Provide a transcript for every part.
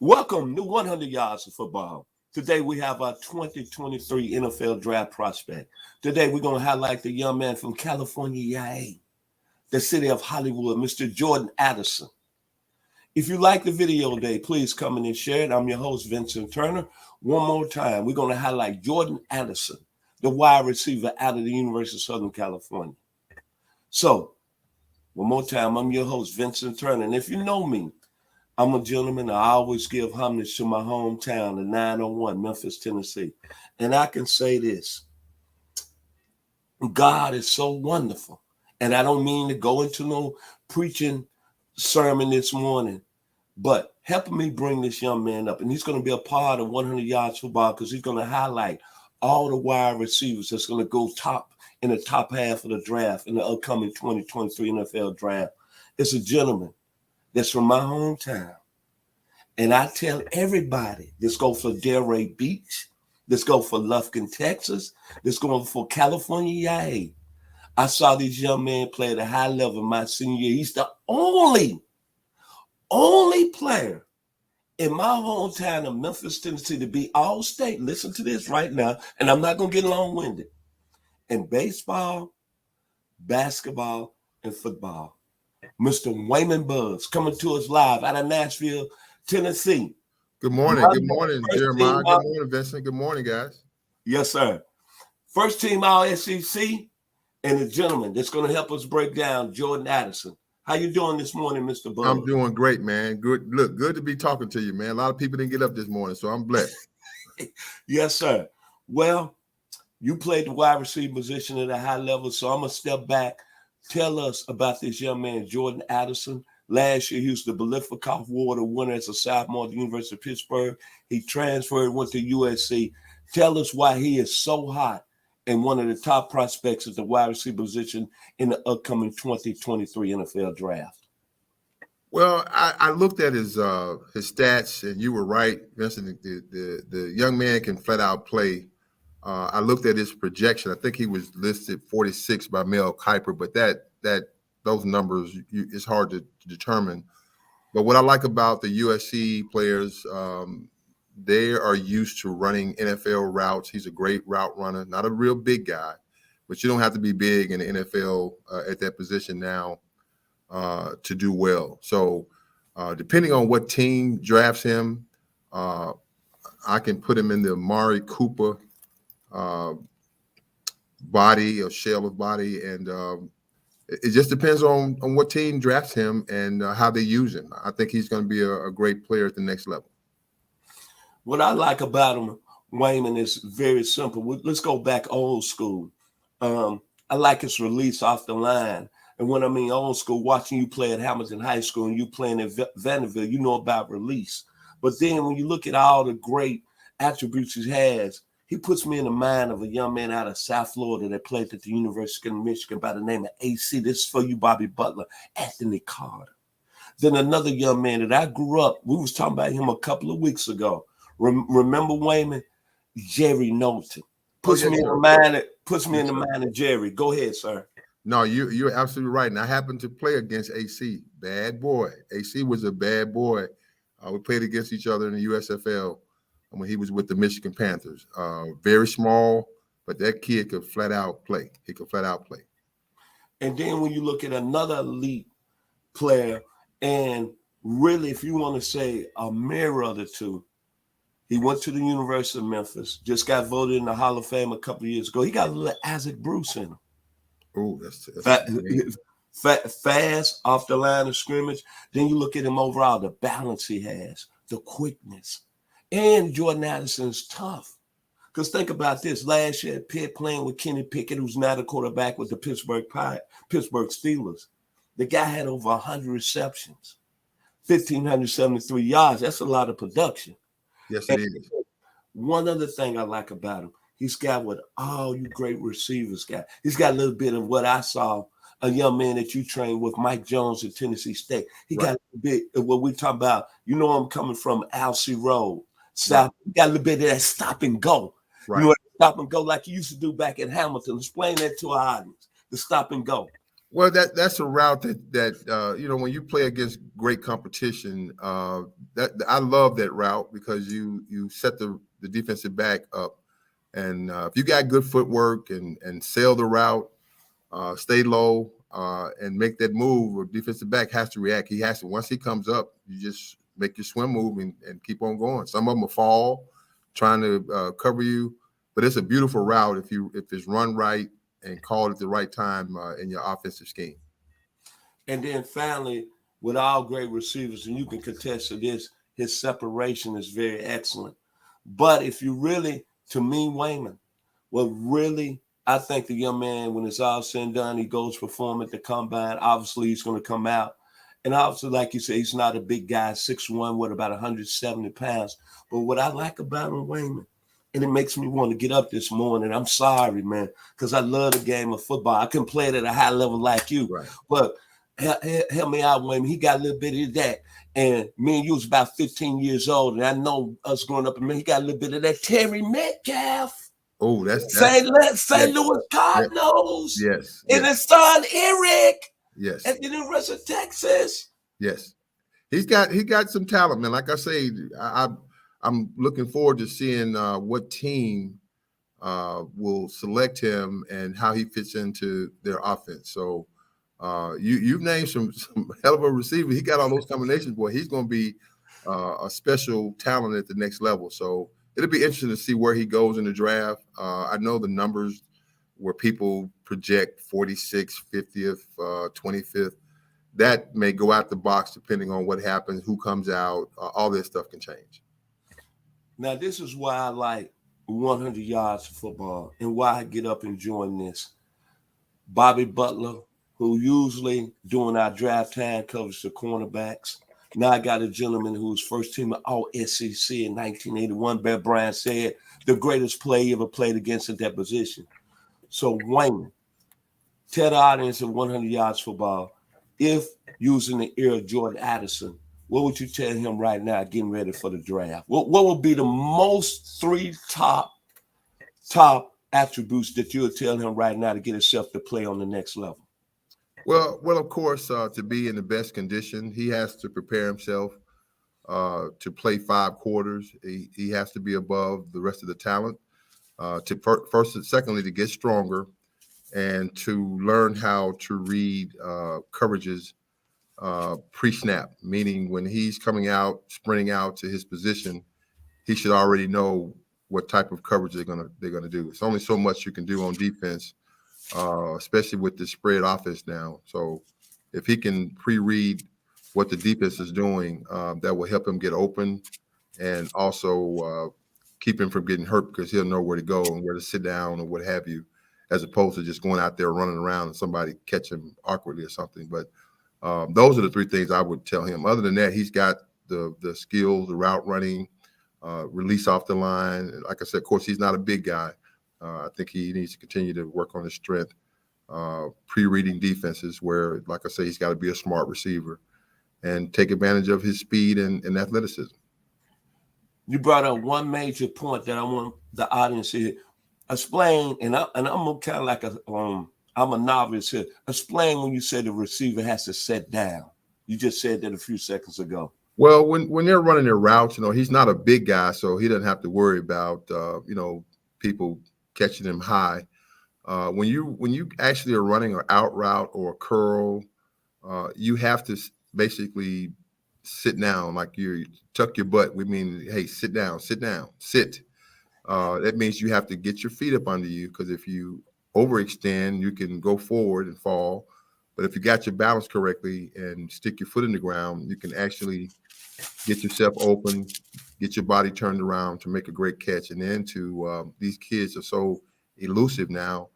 Welcome to 100 Yards of Football. Today we have our 2023 NFL Draft Prospect. Today we're going to highlight the young man from California, the city of Hollywood, Mr. Jordan Addison. If you like the video today, please come in and share it. I'm your host, Vincent Turner. One more time, we're going to highlight Jordan Addison, the wide receiver out of the University of Southern California. So, one more time, I'm your host, Vincent Turner. And if you know me, I'm a gentleman. I always give homage to my hometown, the 901, Memphis, Tennessee. And I can say this. God is so wonderful. And I don't mean to go into no preaching sermon this morning, but helping me bring this young man up. And he's going to be a part of 100 Yards Football because he's going to highlight all the wide receivers that's going to go top in the top half of the draft in the upcoming 2023 NFL Draft. It's a gentleman that's from my hometown. And I tell everybody, let's go for Delray Beach. Let's go for Lufkin, Texas. Let's go for California, YA. I saw this young man play at a high level my senior year. He's the only player in my hometown of Memphis, Tennessee to be all-state. Listen to this right now, and I'm not going to get long-winded. In baseball, basketball, and football. Mr. Wamon Buggs coming to us live out of Nashville, Tennessee. Good morning. Good morning, Jeremiah. Good morning, Vincent. Good morning, guys. Yes, sir. First team All-SEC and a gentleman that's going to help us break down Jordan Addison. How you doing this morning, Mr. Buggs? I'm doing great, man. Good. Look, good to be talking to you, man. A lot of people didn't get up this morning, so I'm blessed. Yes, sir. Well, you played the wide receiver position at a high level, so I'm going to step back. Tell us about this young man, Jordan Addison. Last year, he was the Belifikoff Award winner as a sophomore at the University of Pittsburgh. He transferred, went to USC. Tell us why he is so hot and one of the top prospects at the wide receiver position in the upcoming 2023 NFL Draft. Well, I looked at his stats, and you were right, Vincent. The young man can flat out play. I looked at his projection. I think he was listed 46 by Mel Kiper, but those numbers it's hard to determine. But what I like about the USC players, they are used to running NFL routes. He's a great route runner, not a real big guy, but you don't have to be big in the NFL at that position now to do well. So depending on what team drafts him, I can put him in the Amari Cooper body or shell of body, and it just depends on what team drafts him and how they use him. I think he's going to be a great player at the next level. What I like about him, Wayman, is very simple. Let's go back old school. I like his release off the line. And when I mean old school, watching you play at Hamilton High School and you playing at Vanderbilt, you know about release. But then when you look at all the great attributes he has, he puts me in the mind of a young man out of South Florida that played at the University of Michigan by the name of AC. This is for you, Bobby Butler, Anthony Carter. Then another young man that I grew up, we was talking about him a couple of weeks ago. Remember Wayman? Jerry Knowlton. Puts me in the mind of Jerry. Go ahead, sir. No, you're absolutely right. And I happened to play against AC. Bad boy. AC was a bad boy. We played against each other in the USFL when he was with the Michigan Panthers. Very small, but that kid could flat out play. He could flat out play. And then when you look at another elite player, and really, if you want to say a mirror of the two, he went to the University of Memphis, just got voted in the Hall of Fame a couple of years ago. He got a little Isaac Bruce in him. Oh, fast off the line of scrimmage. Then you look at him overall, the balance he has, the quickness. And Jordan Addison's tough. Because think about this. Last year at Pitt playing with Kenny Pickett, who's now the quarterback with the Pittsburgh Steelers. The guy had over 100 receptions, 1,573 yards. That's a lot of production. Yes, it is. One other thing I like about him, he's got what all you great receivers got. He's got a little bit of what I saw a young man that you trained with, Mike Jones at Tennessee State. He got a bit of what we talk about. You know, I'm coming from Alcee Road. South. He got a little bit of that stop and go. Right. You know, stop and go like you used to do back at Hamilton. Explain that to our audience. The stop and go. Well, that's a route that when you play against great competition, that I love that route because you set the defensive back up, and if you got good footwork and sail the route, stay low, and make that move, or defensive back has to react. He has to, once he comes up, you just make your swim move and keep on going. Some of them will fall trying to cover you, but it's a beautiful route if it's run right and called at the right time in your offensive scheme. And then finally, with all great receivers, and you can contest to this, his separation is very excellent. But if you really, to me, Wayman, well, really, I think the young man, when it's all said and done, he goes perform at the combine. Obviously, he's going to come out. And obviously, like you said, he's not a big guy, 6'1", with about 170 pounds. But what I like about him, Wayman, and it makes me want to get up this morning. I'm sorry, man, because I love the game of football. I can play it at a high level like you. Right. But help me out, Wayman. He got a little bit of that. And me and you was about 15 years old. And I know us growing up, and man, he got a little bit of that Terry Metcalf. Oh, that's St. yes, Louis Cardinals. yes, And yes, his son Eric yes, at the University of Texas. yes. He got some talent, man. Like I say, I'm looking forward to seeing what team will select him and how he fits into their offense. So you've named some hell of a receiver. He got all those combinations, boy. He's going to be a special talent at the next level. So it'll be interesting to see where he goes in the draft. I know the numbers where people project 46th, 50th, 25th. That may go out the box depending on what happens, who comes out. All this stuff can change. Now, this is why I like 100 yards of football and why I get up and join this. Bobby Butler, who usually during our draft time covers the cornerbacks. Now I got a gentleman who's first team All SEC in 1981. Bear Bryant said the greatest player he ever played against at that position. So Wayne, tell the audience of 100 yards football, if using the ear of Jordan Addison, what would you tell him right now getting ready for the draft? What would be the most three top attributes that you would tell him right now to get himself to play on the next level? Well, of course, to be in the best condition, he has to prepare himself to play 5 quarters. He has to be above the rest of the talent. First and secondly, to get stronger and to learn how to read coverages pre-snap, meaning when he's coming out, sprinting out to his position, he should already know what type of coverage they're gonna do. It's only so much you can do on defense, especially with the spread offense now. So if he can pre-read what the defense is doing, that will help him get open and also keep him from getting hurt because he'll know where to go and where to sit down or what have you, as opposed to just going out there running around and somebody catch him awkwardly or something. But those are the 3 things I would tell him. Other than that, he's got the skills, the route running, release off the line. Like I said, of course, he's not a big guy. I think he needs to continue to work on his strength, pre-reading defenses where, like I say, he's got to be a smart receiver and take advantage of his speed and athleticism. You brought up one major point that I want the audience to hear. Explain, and I'm kind of like I'm a novice here. Explain when you say the receiver has to set down. You just said that a few seconds ago. Well, when they're running their routes, he's not a big guy, so he doesn't have to worry about people catching him high. When you actually are running an out route or a curl, you have to basically sit down, like you tuck your butt. We mean, hey, sit down, sit. That means you have to get your feet up under you, because if you overextend, you can go forward and fall. But if you got your balance correctly and stick your foot in the ground, you can actually get yourself open, get your body turned around to make a great catch. And then these kids are so elusive now.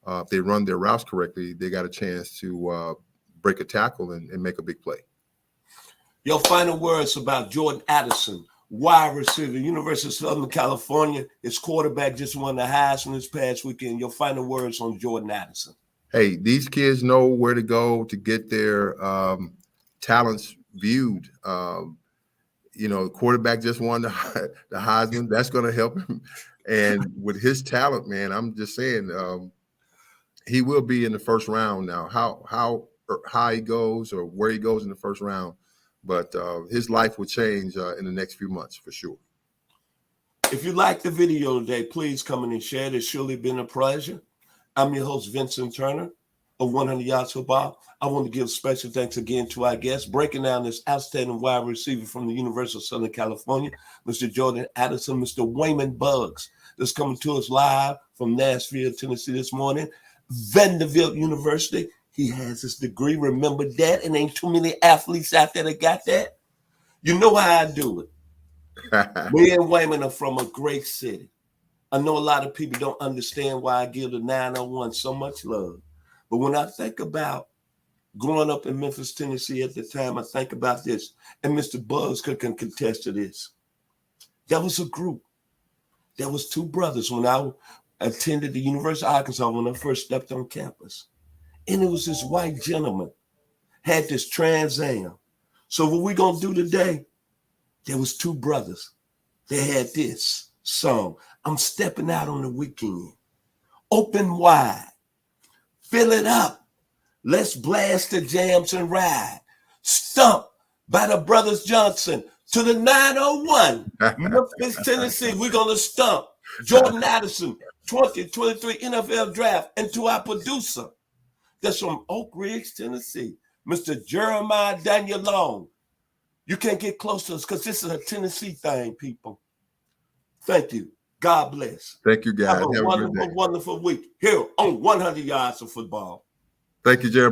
If they run their routes correctly, they got a chance to break a tackle and make a big play. Your final words about Jordan Addison, wide receiver, University of Southern California. His quarterback just won the Heisman this past weekend. Your final words on Jordan Addison. Hey, these kids know where to go to get their talents viewed. The quarterback just won the Heisman. That's going to help him. And with his talent, man, I'm just saying, he will be in the first round now. How high he goes or where he goes in the first round, but his life will change in the next few months for sure. If you like the video today, please come in and share it. It's surely been a pleasure. I'm your host, Vincent Turner of 100 Yards Football. I want to give special thanks again to our guests, breaking down this outstanding wide receiver from the University of Southern California, Mr. Jordan Addison, Mr. Wamon Buggs, that's coming to us live from Nashville, Tennessee this morning. Vanderbilt University. He has his degree. Remember that? And ain't too many athletes out there that got that. You know how I do it. Me and Wayman are from a great city. I know a lot of people don't understand why I give the 901 so much love. But when I think about growing up in Memphis, Tennessee at the time, I think about this. And Mr. Buggs can contest to this. There was a group. There was two brothers when I attended the University of Arkansas when I first stepped on campus. And it was this white gentleman, had this Trans Am. So what we gonna do today, there was two brothers. They had this song, I'm stepping out on the weekend. Open wide, fill it up. Let's blast the jams and ride. Stump by the Brothers Johnson to the 901. Memphis, Tennessee, we're gonna stump. Jordan Addison, 2023 NFL draft, and to our producer, that's from Oak Ridge, Tennessee, Mr. Jeremiah Daniel Long. You can't get close to us because this is a Tennessee thing, people. Thank you. God bless. Thank you, guys. Have a wonderful, wonderful week here on 100 Yards of Football. Thank you, Jeremiah.